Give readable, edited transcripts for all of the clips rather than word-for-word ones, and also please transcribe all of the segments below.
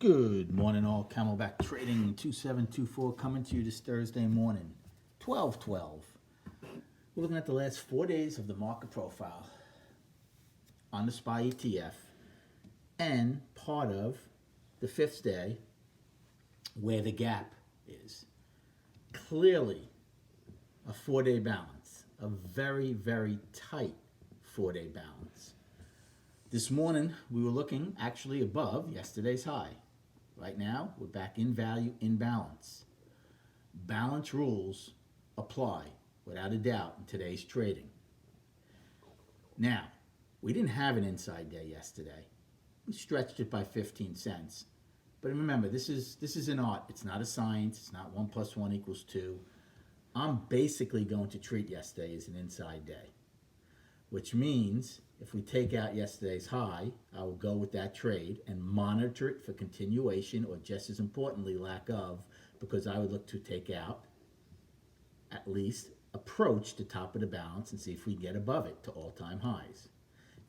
Good morning, all. Camelback Trading 2724 coming to you this Thursday morning, 12/12. We're looking at the last 4 days of the market profile on the SPY ETF and part of the fifth day where the gap is. Clearly a 4-day balance, a very, very tight 4-day balance. This morning we were looking actually above yesterday's high. Right now, we're back in value, in balance. Balance rules apply, without a doubt, in today's trading. Now, we didn't have an inside day yesterday. We stretched it by 15 cents. But remember, this is an art. It's not a science. It's not 1 + 1 = 2. I'm basically going to treat yesterday as an inside day, which means if we take out yesterday's high, I will go with that trade and monitor it for continuation, or just as importantly, lack of, because I would look to take out, at least approach the top of the balance and see if we get above it to all-time highs.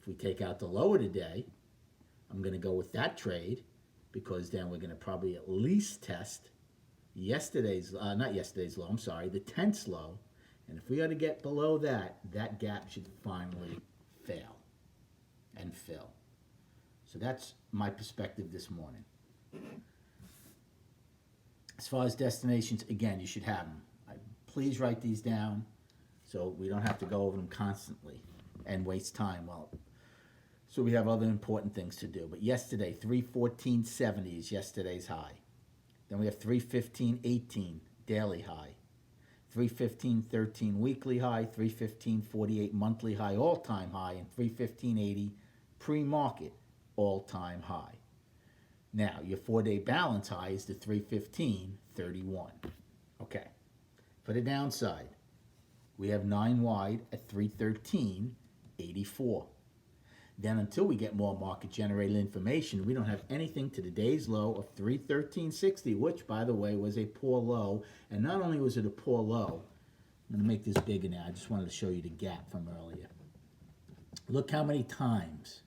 If we take out the low of the day, I'm going to go with that trade, because then we're going to probably at least test the 10th low. And if we are to get below that, that gap should finally fail and fill. So that's my perspective this morning. As far as destinations, again, you should have them. Please write these down so we don't have to go over them constantly and waste time. So we have other important things to do. But yesterday, 314.70 is yesterday's high. Then we have 315.18 daily high. 315.13 weekly high, 315.48 monthly high, all-time high, and 315.80 pre-market all-time high. Now, your 4-day balance high is the 315.31. Okay. For the downside, we have 9 wide at 313.84. Then until we get more market-generated information, we don't have anything to the day's low of 313.60, which, by the way, was a poor low. And not only was it a poor low, I'm going to make this bigger now. I just wanted to show you the gap from earlier. Look how many times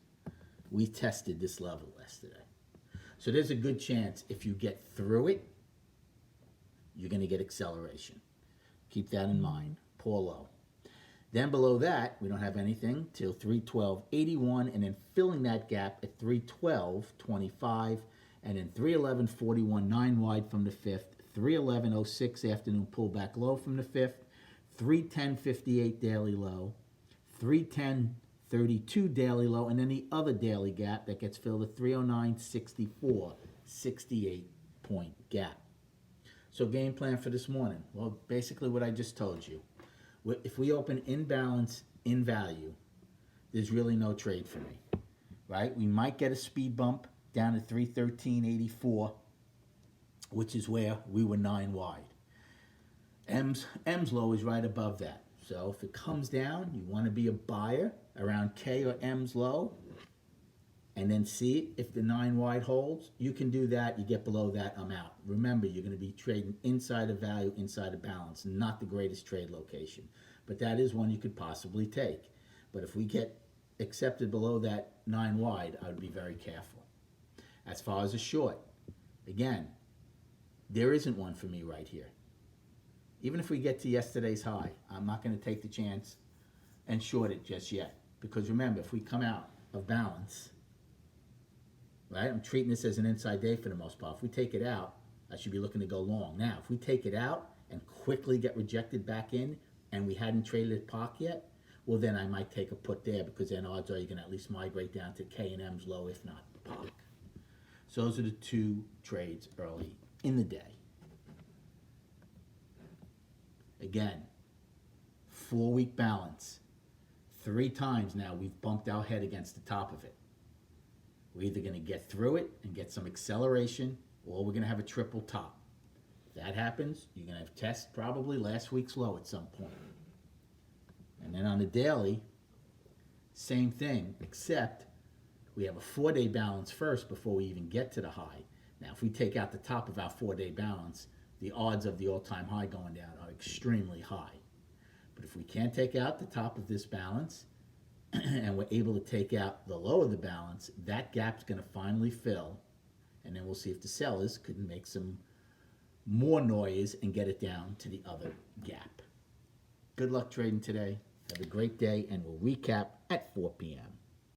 we tested this level yesterday. So there's a good chance if you get through it, you're going to get acceleration. Keep that in mind. Poor low. Then below that, we don't have anything till 312.81, and then filling that gap at 312.25, and then 311.41, 9 wide from the 5th, 311.06 afternoon pullback low from the 5th, 310.58 daily low, 310.32 daily low, and then the other daily gap that gets filled at 309.64, 68-point gap. So game plan for this morning. Well, basically what I just told you. If we open in balance, in value, there's really no trade for me, right? We might get a speed bump down to 313.84, which is where we were 9 wide. M's low is right above that. So if it comes down, you want to be a buyer around K or M's low, and then see if the 9 wide holds. You can do that. You get below that, I'm out. Remember, you're going to be trading inside of value, inside of balance. Not the greatest trade location, but that is one you could possibly take. But if we get accepted below that 9 wide, I would be very careful. As far as a short, again, there isn't one for me right here. Even if we get to yesterday's high, I'm not going to take the chance and short it just yet. Because remember, if we come out of balance, right? I'm treating this as an inside day for the most part. If we take it out, I should be looking to go long. Now, if we take it out and quickly get rejected back in, and we hadn't traded at POC yet, well, then I might take a put there, because then odds are you're going to at least migrate down to K and M's low, if not POC. So those are the 2 trades early in the day. Again, 4-week balance. 3 times now we've bumped our head against the top of it. We're either going to get through it and get some acceleration, or we're going to have a triple top. If that happens, you're going to have test probably last week's low at some point. And then on the daily, same thing, except we have a 4-day balance first before we even get to the high. Now, if we take out the top of our 4-day balance, the odds of the all-time high going down are extremely high. But if we can't take out the top of this balance, and we're able to take out the low of the balance, that gap's going to finally fill, And then we'll see if the sellers could make some more noise and get it down to the other gap. Good luck trading today. Have a great day, and we'll recap at 4 p.m.